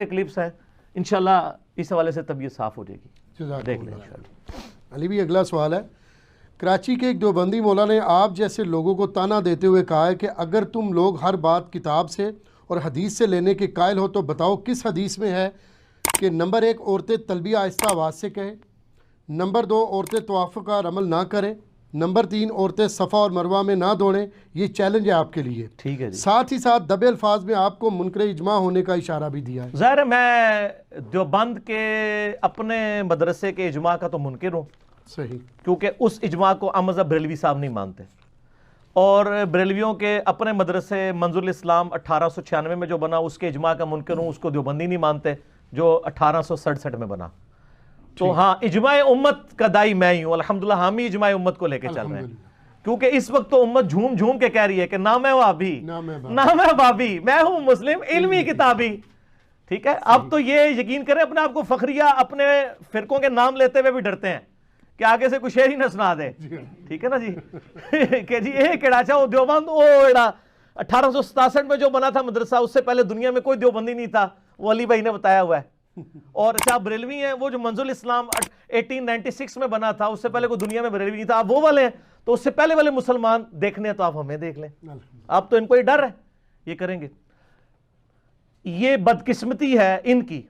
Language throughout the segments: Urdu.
کلپس ہیں انشاءاللہ اس حوالے سے طبیعت صاف ہو جائے گی، دیکھ لیں انشاءاللہ۔ علی بھی اگلا سوال ہے، کراچی کے ایک دیوبندی مولا نے آپ جیسے لوگوں کو تانا دیتے ہوئے کہا ہے کہ اگر تم لوگ ہر بات کتاب سے اور حدیث سے لینے کے قائل ہو تو بتاؤ کس حدیث میں ہے کہ نمبر 1 عورتیں تلبیہ آہستہ آواز سے کہیں، نمبر 2 عورتیں طواف کا عمل نہ کریں، نمبر 3 عورتیں صفا اور مروہ میں نہ دوڑیں۔ یہ چیلنج ہے آپ کے لیے، ٹھیک ہے جی۔ ساتھ ہی ساتھ دبے الفاظ میں آپ کو منکر اجماع ہونے کا اشارہ بھی دیا ہے۔ ظاہر ہے میں دیوبند کے اپنے مدرسے کے اجماع کا تو منکر ہوں، صحیح، کیونکہ اس اجماع کو احمد بریلوی صاحب نہیں مانتے، اور بریلویوں کے اپنے مدرسے منظور الاسلام 1896 میں جو بنا اس کے اجماع کا منکر ہوں، اس کو دیوبندی نہیں مانتے جو 1867 میں بنا۔ تو ہاں اجماع امت کا دائی میں ہی ہوں، الحمدللہ ہم ہی اجماع امت کو لے کے چل رہے ہیں، کیونکہ اس وقت تو امت جھوم جھوم کے کہہ رہی ہے کہ نہ میں وہابی نہ میں بابی، میں ہوں مسلم علمی کتابی، ٹھیک ہے۔ اب تو یہ یقین کریں اپنے آپ کو فخریہ اپنے فرقوں کے نام لیتے ہوئے بھی ڈرتے ہیں کہ آگے سے کوئی شعر ہی نہ سنا دے، ٹھیک ہے نا جی، کہ جی یہ کیڑا چاہو دیوبند او ایڑا 1867 میں جو بنا تھا مدرسہ، اس سے پہلے دنیا میں کوئی دیوبندی نہیں تھا، وہ علی بھائی نے بتایا ہوا ہے۔ اور اچھا بریلوی ہیں، وہ جو منظور الاسلام 1896 میں بنا تھا، اس سے پہلے کوئی دنیا میں بریلوی نہیں تھا، آپ وہ والے ہیں، تو اس سے پہلے والے مسلمان دیکھنے ہیں تو آپ ہمیں دیکھ لیں، اب تو ان کو یہ ڈر ہے یہ کریں گے۔ یہ بدقسمتی ہے ان کی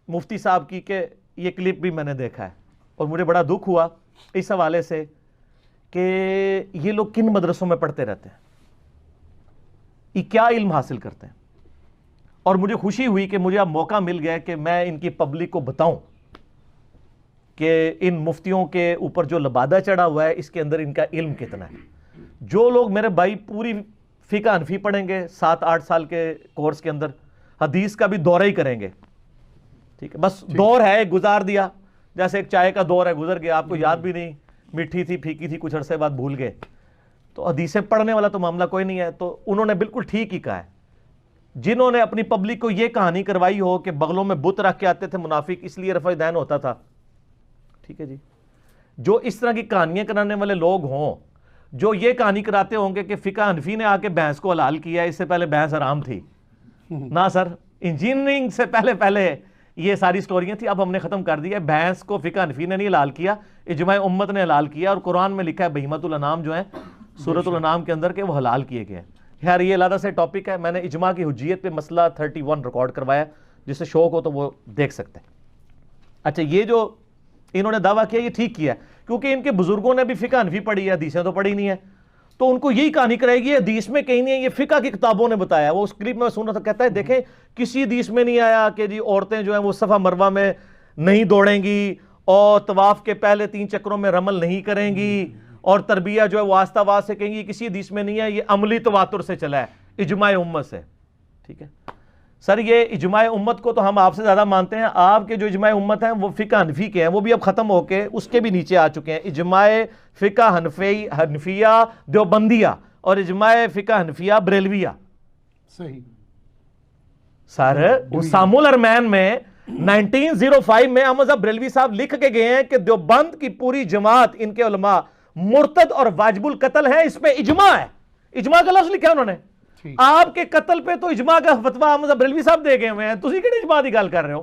مفتی صاحب کی کہ یہ کلپ بھی میں نے دیکھا ہے اور مجھے بڑا دکھ ہوا اس حوالے سے کہ یہ لوگ کن مدرسوں میں پڑھتے رہتے ہیں، یہ کیا علم حاصل کرتے ہیں، اور مجھے خوشی ہوئی کہ مجھے اب موقع مل گیا کہ میں ان کی پبلک کو بتاؤں کہ ان مفتیوں کے اوپر جو لبادہ چڑھا ہوا ہے اس کے اندر ان کا علم کتنا ہے۔ جو لوگ میرے بھائی پوری فقہ حنفی پڑھیں گے 7-8 سال کے کورس کے اندر، حدیث کا بھی دورہ ہی کریں گے، ٹھیک ہے، بس دور ہے گزار دیا، جیسے ایک چائے کا دور ہے گزر گیا، آپ کو یاد بھی نہیں، میٹھی تھی پھیکی تھی، کچھ عرصے بعد بھول گئے، تو حدیثیں پڑھنے والا تو معاملہ کوئی نہیں ہے۔ تو انہوں نے بالکل ٹھیک ہی کہا ہے، جنہوں نے اپنی پبلک کو یہ کہانی کروائی ہو کہ بغلوں میں بت رکھ کے آتے تھے منافق اس لیے رفع دین ہوتا تھا، ٹھیک ہے جی، جو اس طرح کی کہانیاں کرانے والے لوگ ہوں، جو یہ کہانی کراتے ہوں گے کہ فقہ حنفی نے آ کے بھینس کو حلال کیا، اس سے پہلے بھینس حرام تھی، نہ سر، انجینئرنگ سے پہلے یہ ساری سٹوریاں تھی، اب ہم نے ختم کر دیا ہے۔ بھینس کو فقہ حنفی نے نہیں حلال کیا، اجماع امت نے حلال کیا، اور قرآن میں لکھا ہے بہیمۃ الانعام جو ہیں سورۃ الانعام کے اندر کہ وہ حلال کیے گئے ہیں۔ خیر یہ علیحدہ سے ٹاپک ہے، میں نے اجماع کی حجیت پہ مسئلہ 31 ریکارڈ کروایا، جسے شوق ہو تو وہ دیکھ سکتے ہیں۔ اچھا یہ جو انہوں نے دعویٰ کیا یہ ٹھیک کیا ہے، کیونکہ ان کے بزرگوں نے بھی فقہ حنفی پڑھی ہے، حدیثیں تو پڑھی نہیں ہے، تو ان کو یہی کہانی کرائے گی حدیث میں کہیں نہیں ہے، یہ فقہ کی کتابوں نے بتایا۔ وہ اس کلپ میں سن رہا تھا، کہتا ہے دیکھیں کسی حدیث میں نہیں آیا کہ جی عورتیں جو ہیں وہ صفا مروہ میں نہیں دوڑیں گی، اور طواف کے پہلے 3 چکروں میں رمل نہیں کریں گی، اور تربیہ جو ہے وہ آہستہ آواز سے کہیں گی، کسی حدیث میں نہیں ہے، یہ عملی تواتر سے چلا ہے اجماع امت سے، ٹھیک ہے سر۔ یہ اجماع امت کو تو ہم آپ سے زیادہ مانتے ہیں، آپ کے جو اجماع امت ہیں وہ فقہ حنفی کے ہیں، وہ بھی اب ختم ہو کے اس کے بھی نیچے آ چکے ہیں، اجماع فقہ حنفیہ دیوبندیہ اور اجماع فقہ حنفیہ بریلویہ، صحیح سر۔ اسام الارمین میں 1905 میں احمد بریلوی صاحب لکھ کے گئے ہیں کہ دیوبند کی پوری جماعت ان کے علماء مرتد اور واجب القتل ہے، اس پہ اجماع ہے، اجماع کا لفظ لکھا ہے انہوں نے۔ آپ کے قتل پہ تو اجماع کا فتویٰ احمد بریلوی صاحب دے گئے ہوئے ہیں، تسی کہڑے اجماع دی گل کر رہے ہو؟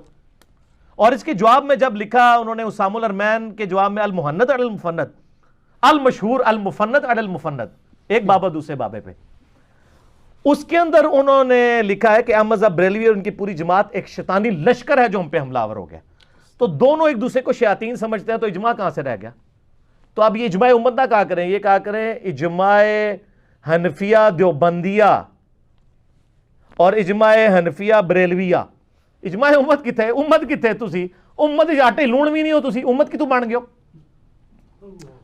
اور اس کے جواب میں جب لکھا انہوں نے اسام الارمین کے جواب میں المحند علی المفند، المشہور المفند علی المفند، ایک بابا دوسرے بابے پہ، اس کے اندر انہوں نے لکھا ہے کہ احمد بریلوی اور ان کی پوری جماعت ایک شیطانی لشکر ہے جو ہم پہ حملہ آور ہو گیا۔ تو دونوں ایک دوسرے کو شیاطین سمجھتے ہیں، تو اجماع کہاں سے رہ گیا؟ تو اب یہ اجماع امت نہ کہا کریں، یہ کہا کریں اجماع حنفیہ دیوبندیہ اور اجماع حنفیہ بریلویہ۔ اجماع امت کتے؟ امت کتے تسی؟ امت آٹے لون بھی نہیں ہو تسی، امت کی تو بن گئے ہو۔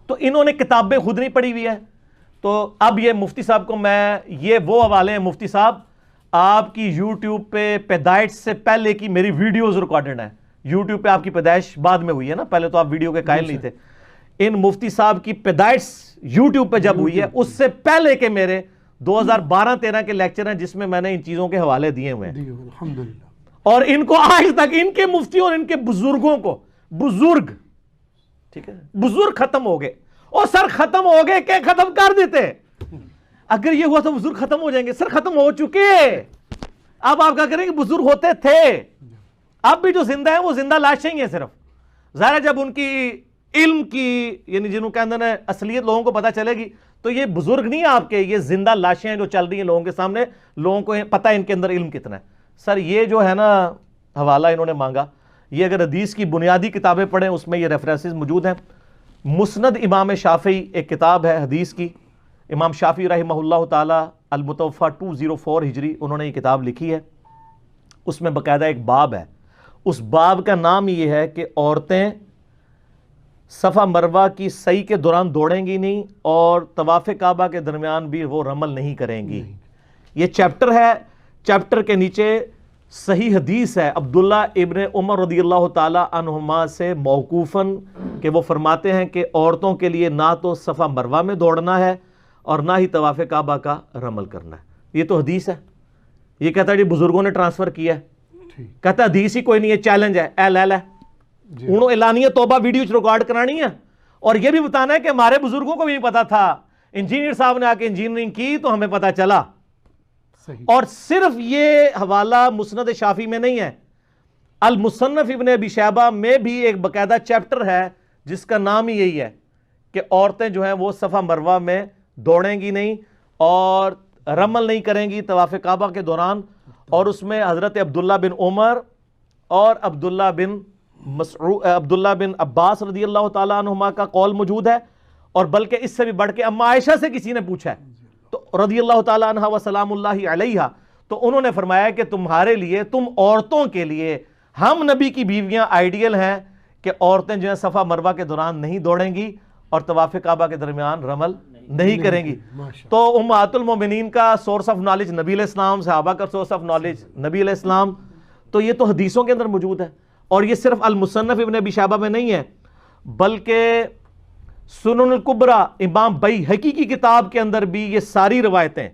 تو انہوں نے کتابیں خود نہیں پڑھی ہوئی ہے۔ تو اب یہ مفتی صاحب کو میں یہ وہ حوالے ہیں، مفتی صاحب آپ کی یوٹیوب پہ پیدائش سے پہلے کی میری ویڈیوز ریکارڈڈ ہیں، یوٹیوب پہ آپ کی پیدائش بعد میں ہوئی ہے نا، پہلے تو آپ ویڈیو کے قائل نہیں تھے۔ ان مفتی صاحب کی پیدائش یوٹیوب پہ جب ہوئی ہے اس سے پہلے کے میرے 2012-13 کے لیکچر ہیں جس میں میں نے ان چیزوں کے حوالے دیے ہوئے ہیں، اور ان کو آج تک ان کے مفتیوں اور ان کے بزرگوں کو بزرگ، ٹھیک ہے، بزرگ ختم ہو گئے، اور سر ختم ہو گئے کہ ختم کر دیتے، اگر یہ ہوا تو بزرگ ختم ہو جائیں گے، سر ختم ہو چکے، اب آپ کیا کریں گے؟ بزرگ ہوتے تھے، اب بھی جو زندہ ہیں وہ زندہ لاشیں ہی ہیں صرف. ظاہر ہے جب ان کی علم کی یعنی جنہوں کے اندر اصلیت لوگوں کو پتہ چلے گی تو یہ بزرگ نہیں ہیں آپ کے, یہ زندہ لاشیں ہیں جو چل رہی ہیں لوگوں کے سامنے, لوگوں کو پتہ ہے ان کے اندر علم کتنا ہے. سر یہ جو ہے نا حوالہ انہوں نے مانگا, یہ اگر حدیث کی بنیادی کتابیں پڑھیں اس میں یہ ریفرنسز موجود ہیں. مسند امام شافعی ایک کتاب ہے حدیث کی, امام شافعی رحمہ اللہ تعالی المتوفا 204 ہجری, انہوں نے یہ کتاب لکھی ہے. اس میں باقاعدہ ایک باب ہے, اس باب کا نام یہ ہے کہ عورتیں صفا مروہ کی سعی کے دوران دوڑیں گی نہیں اور طواف کعبہ کے درمیان بھی وہ رمل نہیں کریں گی. یہ چیپٹر ہے, چیپٹر کے نیچے صحیح حدیث ہے عبداللہ ابن عمر رضی اللہ تعالی عنہما سے موقوفاً کہ وہ فرماتے ہیں کہ عورتوں کے لیے نہ تو صفا مروہ میں دوڑنا ہے اور نہ ہی طواف کعبہ کا رمل کرنا ہے. یہ تو حدیث ہے, یہ کہتا ہے جی بزرگوں نے ٹرانسفر کیا ہے, کہتا ہے حدیث ہی کوئی نہیں ہے, چیلنج ہے, اے لے انہوں اعلانیہ توبہ ویڈیو ریکارڈ کرانی ہے اور یہ بھی بتانا ہے کہ ہمارے بزرگوں کو بھی نہیں پتا تھا, انجینئر صاحب نے آ کے انجینئرنگ کی تو ہمیں پتا چلا. اور صرف یہ حوالہ مسند شافعی میں نہیں ہے, المصنف ابن ابی شیبہ میں بھی ایک باقاعدہ چیپٹر ہے جس کا نام ہی یہی ہے کہ عورتیں جو ہیں وہ صفا مروہ میں دوڑیں گی نہیں اور رمل نہیں کریں گی طواف کعبہ کے دوران. اور اس میں حضرت عبداللہ بن عمر اور عبداللہ بن عباس رضی اللہ تعالیٰ عنہما کا قول موجود ہے, اور بلکہ اس سے بھی بڑھ کے اما عائشہ سے کسی نے پوچھا ہے تو رضی اللہ تعالیٰ عنہ وسلام اللہ علیہ, تو انہوں نے فرمایا کہ تمہارے لیے, تم عورتوں کے لیے, ہم نبی کی بیویاں آئیڈیل ہیں کہ عورتیں جو ہیں صفا مروہ کے دوران نہیں دوڑیں گی اور طواف کعبہ کے درمیان رمل نہیں کریں گی. تو امہات المومنین کا سورس آف نالج نبی علیہ السلام, صحابہ کا سورس آف نالج نبی علیہ السلام, تو یہ تو حدیثوں کے اندر موجود ہے. اور یہ صرف المصنف ابن ابی شیبہ میں نہیں ہے بلکہ سنن الکبریٰ امام بیہقی کی کتاب کے اندر بھی یہ ساری روایتیں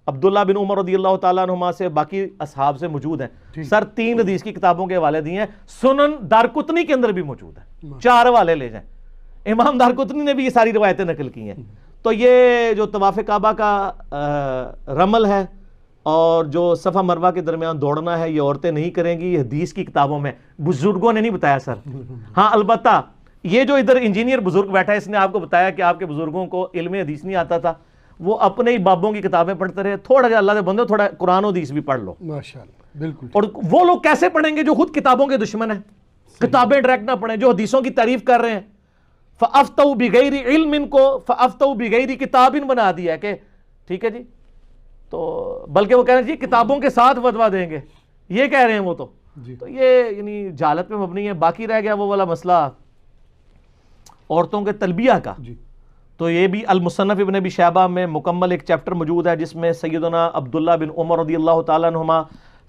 عبداللہ بن عمر رضی اللہ تعالیٰ عنہما سے باقی اصحاب سے موجود ہیں. سر 3 حدیث کی کتابوں کے حوالے دیے ہیں, سنن دارقطنی کے اندر بھی موجود ہیں, 4 حوالے لے جائیں, امام دارقطنی نے بھی یہ ساری روایتیں نقل کی ہیں. تو یہ جو طواف کعبہ کا رمل ہے اور جو صفا مروہ کے درمیان دوڑنا ہے یہ عورتیں نہیں کریں گی, یہ حدیث کی کتابوں میں, بزرگوں نے نہیں بتایا سر. ہاں البتہ یہ جو ادھر انجینئر بزرگ بیٹھا ہے اس نے آپ کو بتایا کہ آپ کے بزرگوں کو علم حدیث نہیں آتا تھا, وہ اپنے ہی بابوں کی کتابیں پڑھتے رہے. تھوڑا جا اللہ دے بندے تھوڑا قرآن و حدیث بھی پڑھ لو ماشاءاللہ, بالکل. اور وہ لوگ کیسے پڑھیں گے جو خود کتابوں کے دشمن ہیں, کتابیں ڈائریکٹ نہ پڑھیں, جو حدیثوں کی تعریف کر رہے ہیں. فَأَفْتَوْا بِغَيْرِ علم, ان کو فَأَفْتَوْا بِغَيْرِ کتاب بنا دیا کہ ٹھیک ہے جی, تو بلکہ وہ کہہ رہے ہیں جی کتابوں کے ساتھ فتویٰ دیں گے, یہ کہہ رہے ہیں وہ. تو یہ یعنی جہالت پہ مبنی ہے. باقی رہ گیا وہ والا مسئلہ عورتوں کے تلبیہ کا, تو یہ بھی المصنف ابن ابی شیبہ میں مکمل ایک چیپٹر موجود ہے جس میں سیدنا عبداللہ بن عمر رضی اللہ تعالیٰ عنہما,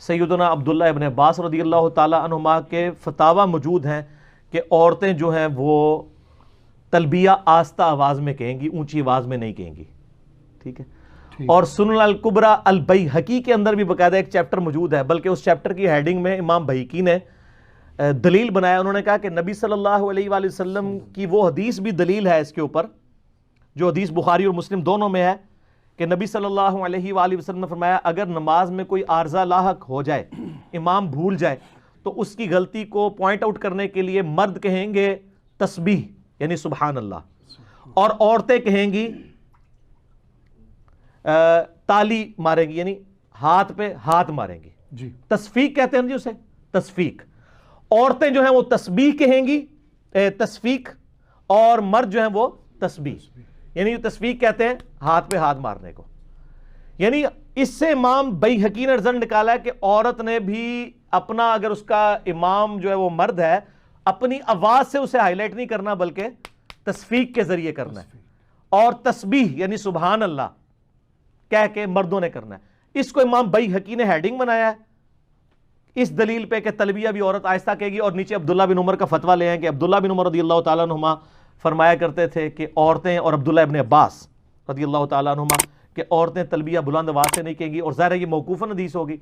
سیدنا عبداللہ ابن عباس رضی اللہ تعالیٰ عنہما کے فتاویٰ موجود ہیں کہ عورتیں جو ہیں وہ تلبیہ آہستہ آواز میں کہیں گی, اونچی آواز میں نہیں کہیں گی. ٹھیک ہے. اور سنن الکبریٰ البیہقی کے اندر بھی باقاعدہ ایک چیپٹر موجود ہے, بلکہ اس چیپٹر کی ہیڈنگ میں امام بیہقی نے دلیل بنایا. انہوں نے کہا کہ نبی صلی اللہ علیہ وآلہ وسلم کی وہ حدیث بھی دلیل ہے اس کے اوپر, جو حدیث بخاری اور مسلم دونوں میں ہے کہ نبی صلی اللہ علیہ وآلہ وسلم نے فرمایا اگر نماز میں کوئی عارضہ لاحق ہو جائے, امام بھول جائے, تو اس کی غلطی کو پوائنٹ آؤٹ کرنے کے لیے مرد کہیں گے تسبیح یعنی سبحان اللہ, اور عورتیں کہیں گی تالی ماریں گی یعنی ہاتھ پہ ہاتھ ماریں گی. جی تصفیق کہتے ہیں جی اسے, تصفیق. عورتیں جو ہیں وہ تسبیح کہیں گی, تصفیق, اور مرد جو ہیں وہ تسبیح, یعنی تصفیق کہتے ہیں ہاتھ پہ ہاتھ مارنے کو. یعنی اس سے امام بیہقی نے رزلٹ نکالا ہے کہ عورت نے بھی اپنا, اگر اس کا امام جو ہے وہ مرد ہے, اپنی آواز سے اسے ہائی لائٹ نہیں کرنا بلکہ تصفیق کے ذریعے کرنا ہے, اور تسبیح یعنی سبحان اللہ کہہ کے مردوں نے کرنا ہے. اس کو امام بیہقی نے ہیڈنگ بنایا ہے اس دلیل پہ کہ تلبیہ بھی عورت آہستہ کہے گی, اور نیچے عبداللہ بن عمر کا فتویٰ لے ہیں کہ عبداللہ بن عمر رضی اللہ تعالیٰ عنہما فرمایا کرتے تھے کہ عورتیں, اور عبداللہ ابن عباس رضی اللہ تعالیٰ عنہما کہ عورتیں تلبیہ بلند آواز سے نہیں کہیں گی. اور ظاہر ہے یہ موقوفاً حدیث ہوگی,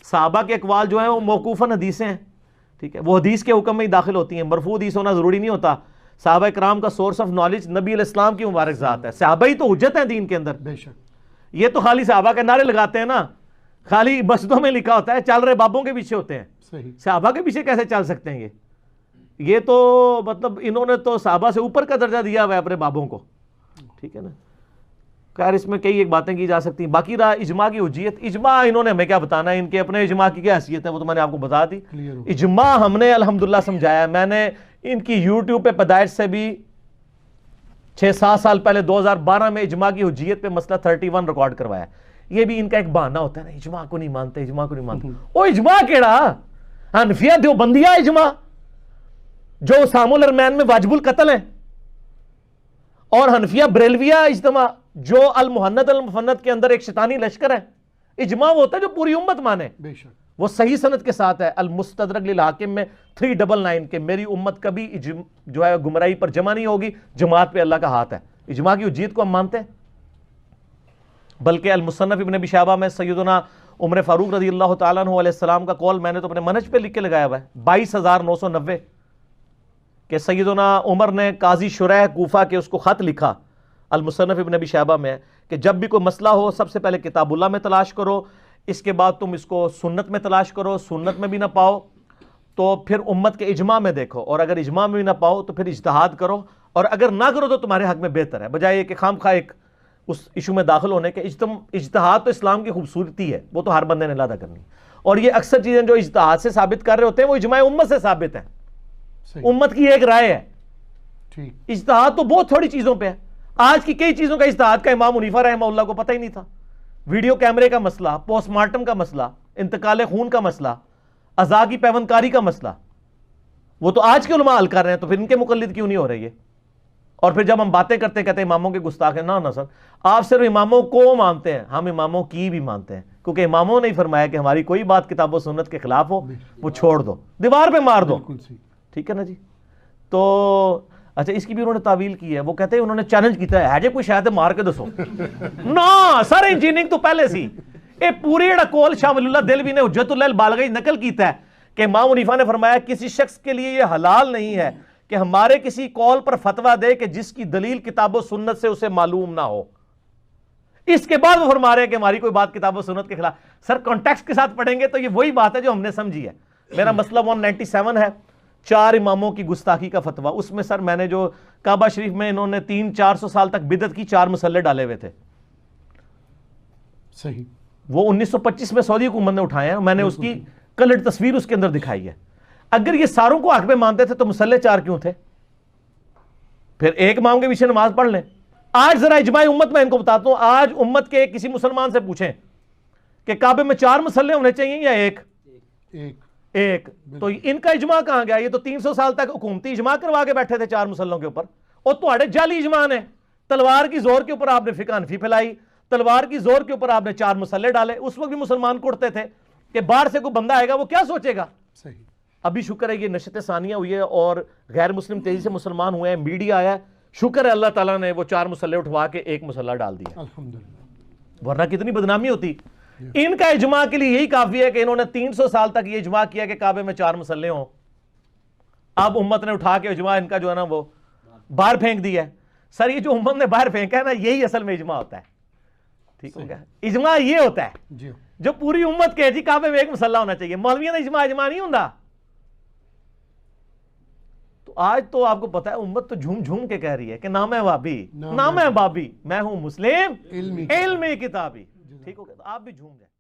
صحابہ کے اقوال جو ہیں وہ موقوفاً حدیثیں ہیں. ٹھیک ہے, وہ حدیث کے حکم میں ہی داخل ہوتی ہیں, مرفوع حدیث ہونا ضروری نہیں ہوتا. صحابہ کرام کا سورس آف نالج نبی علیہ السلام کی مبارک ذات ہے, صحابہ ہی تو حجت ہیں دین کے اندر. بے شک. یہ تو خالی صحابہ کے نعرے لگاتے ہیں نا, خالی مسجدوں میں لکھا ہوتا ہے، چل رہے بابوں کے پیچھے ہوتے ہیں، صحیح صحابہ کے پیچھے کیسے چل سکتے ہیں؟ یہ تو مطلب انہوں نے تو صحابہ سے اوپر کا درجہ دیا ہوا ہے اپنے بابوں کو، ٹھیک ہے نا. خیر اس میں کئی ایک باتیں کی جا سکتی ہیں. باقی رہا اجماع کی حجیت، اجماع انہوں نے ہمیں کیا بتانا ہے، ان کے اپنے اجماع کی کیا حیثیت ہے وہ تو میں نے آپ کو بتا دی. کلیئر ہو. اجماع ہم نے الحمدللہ سمجھایا ہے. میں نے ان کی یوٹیوب پہ پیدائش سے بھی 6-7 سال پہلے 2012 میں اجماع کی حجیت پہ مسئلہ 31 ریکارڈ کروایا. یہ بھی ان کا ایک بہانہ ہوتا ہے نا، اجماع کو نہیں مانتے، اجماع کو نہیں مانتے. وہ اجماع کیڑا، حنفیہ دیوبندیہ اجماع جو اسام الحرمین میں واجب القتل ہیں، اور حنفیہ بریلویہ اجتماع جو المحند المفند کے اندر ایک شیطانی لشکر ہے. اجماع وہ ہوتا ہے جو پوری امت مانے، بے شک. وہ صحیح سند کے ساتھ ہے. المستدرک للحاکم میں 399 کہ میری امت کبھی جو ہے گمراہی پر جمع نہیں ہوگی، جماعت پہ اللہ کا ہاتھ ہے. اجماع کی حجیت کو ہم مانتے ہیں. بلکہ المصنف ابن ابی شیبہ میں سیدنا عمر فاروق رضی اللہ تعالیٰ عنہ علیہ السلام کا قول میں نے تو اپنے منہج پہ لکھ کے لگایا ہوا ہے، 22,990 کہ سیدنا عمر نے قاضی شریح کوفہ کے اس کو خط لکھا، المصنف ابن ابی شیبہ میں، کہ جب بھی کوئی مسئلہ ہو سب سے پہلے کتاب اللہ میں تلاش کرو، اس کے بعد تم اس کو سنت میں تلاش کرو، سنت میں بھی نہ پاؤ تو پھر امت کے اجماع میں دیکھو، اور اگر اجماع میں بھی نہ پاؤ تو پھر اجتہاد کرو، اور اگر نہ کرو تو تمہارے حق میں بہتر ہے، بجائے یہ کہ خام خواہ ایک اس ایشو میں داخل ہونے کے. اجتہاد تو اسلام کی خوبصورتی ہے، وہ تو ہر بندے نے ادا کرنی. اور یہ اکثر چیزیں جو اجتہاد سے ثابت کر رہے ہوتے ہیں وہ اجماع امت سے ثابت ہیں، امت کی ایک رائے ہے. ٹھیک. اجتہاد تو بہت تھوڑی چیزوں پہ ہے. آج کی کئی چیزوں کا اجتہاد کا امام حنیفہ رحمہ اللہ کو پتہ ہی نہیں تھا. ویڈیو کیمرے کا مسئلہ، پوسٹ مارٹم کا مسئلہ، انتقال خون کا مسئلہ، اعضاء کی پیوند کاری کا مسئلہ، وہ تو آج کے علماء حل کر رہے ہیں، تو پھر ان کے مقلد کیوں نہیں ہو رہی ہے؟ اور پھر جب ہم باتیں کرتے ہیں کہتے ہیں اماموں کے گستاخ ہیں. نہ سر، آپ صرف اماموں کو مانتے ہیں، ہم اماموں کی بھی مانتے ہیں، کیونکہ اماموں نے ہی فرمایا کہ ہماری کوئی بات کتاب و سنت کے خلاف ہو وہ چھوڑ دو، دیوار پہ مار دو. ٹھیک ہے نا جی. تو اچھا اس کی بھی انہوں نے تعویل کی ہے. وہ کہتے ہیں انہوں نے چیلنج کیتا ہے جی کوئی شاید مار کے دسو. نا سر انجینئرنگ تو پہلے سی. اے پوری جڑا کول شاہ ولی اللہ دہلوی نے حجت اللہ البالغہ نقل کیتا ہے کہ امام حنیفہ نے فرمایا کسی شخص کے لیے یہ حلال نہیں ہے کہ ہمارے کسی قول پر فتویٰ دے کہ جس کی دلیل کتاب و سنت سے اسے معلوم نہ ہو. اس کے بعد وہ فرما رہے ہیں کہ ہماری کوئی بات کتاب و سنت کے خلاف. سر کانٹیکسٹ کے ساتھ پڑھیں گے تو یہ وہی بات ہے جو ہم نے سمجھی ہے. میرا مسئلہ 197 ہے، 4 اماموں کی گستاخی کا فتویٰ. اس میں سر میں نے جو کعبہ شریف میں انہوں نے 300-400 سال تک بدعت کی 4 مسلح ڈالے ہوئے تھے، صحیح، وہ 1925 میں سعودی حکومت نے اٹھائے ہیں. میں نے اس کی کلر تصویر اس کے اندر دکھائی ہے. اگر یہ ساروں کو حق میں مانتے تھے تو مسلح 4 کیوں تھے؟ پھر ایک امام کے پیچھے نماز پڑھ لیں. آج ذرا اجماع امت میں ان کو بتاتا ہوں. آج امت کے کسی مسلمان سے پوچھیں کہ کعبے میں 4 مسلح ہونے چاہیے یا ایک، تو ان کا اجماع کہاں گیا؟ یہ تو 300 سال تک حکومتی اجماع کروا کے بیٹھے تھے 4 مسلحوں کے اوپر، اور تواڈے جعلی اجماع نے تلوار کی زور کے اوپر آپ نے فقہ حنفی پھیلائی، تلوار کی زور کے اوپر آپ نے 4 مسلح ڈالے. اس وقت بھی مسلمان کڑتے تھے کہ باہر سے کوئی بندہ آئے گا وہ کیا سوچے گا. صحیح. ابھی شکر ہے یہ نشت ثانیہ ہوئی ہے اور غیر مسلم تیزی سے مسلمان ہوئے ہیں، میڈیا آیا ہے، شکر ہے اللہ تعالیٰ نے وہ 4 مسلح اٹھوا کے 1 مسلح ڈال دیا، الحمدللہ، ورنہ کتنی بدنامی ہوتی. ان کا اجماع کے لیے یہی کافی ہے کہ انہوں نے 300 سال تک یہ اجماع کیا کہ کعبے میں 4 مسلح ہوں. اب امت نے اٹھا کے اجماع ان کا جو ہے نا وہ باہر پھینک دیا ہے. سر یہ جو امت نے باہر پھینکا ہے نا یہی اصل میں اجماع ہوتا ہے. ٹھیک ہو گیا؟ اجماع یہ ہوتا ہے جو پوری امت کے جی کعبے میں 1 مسلح ہونا چاہیے. مولویوں نے اجماع نہیں ہوتا. تو آج تو آپ کو پتا ہے امت تو جھوم جھوم کے کہہ رہی ہے کہ نام ہے وابی، نام ہے بابی، میں ہوں مسلم علمی کتابی. ٹھیک ہو گیا؟ تو آپ بھی جھوم جائیں.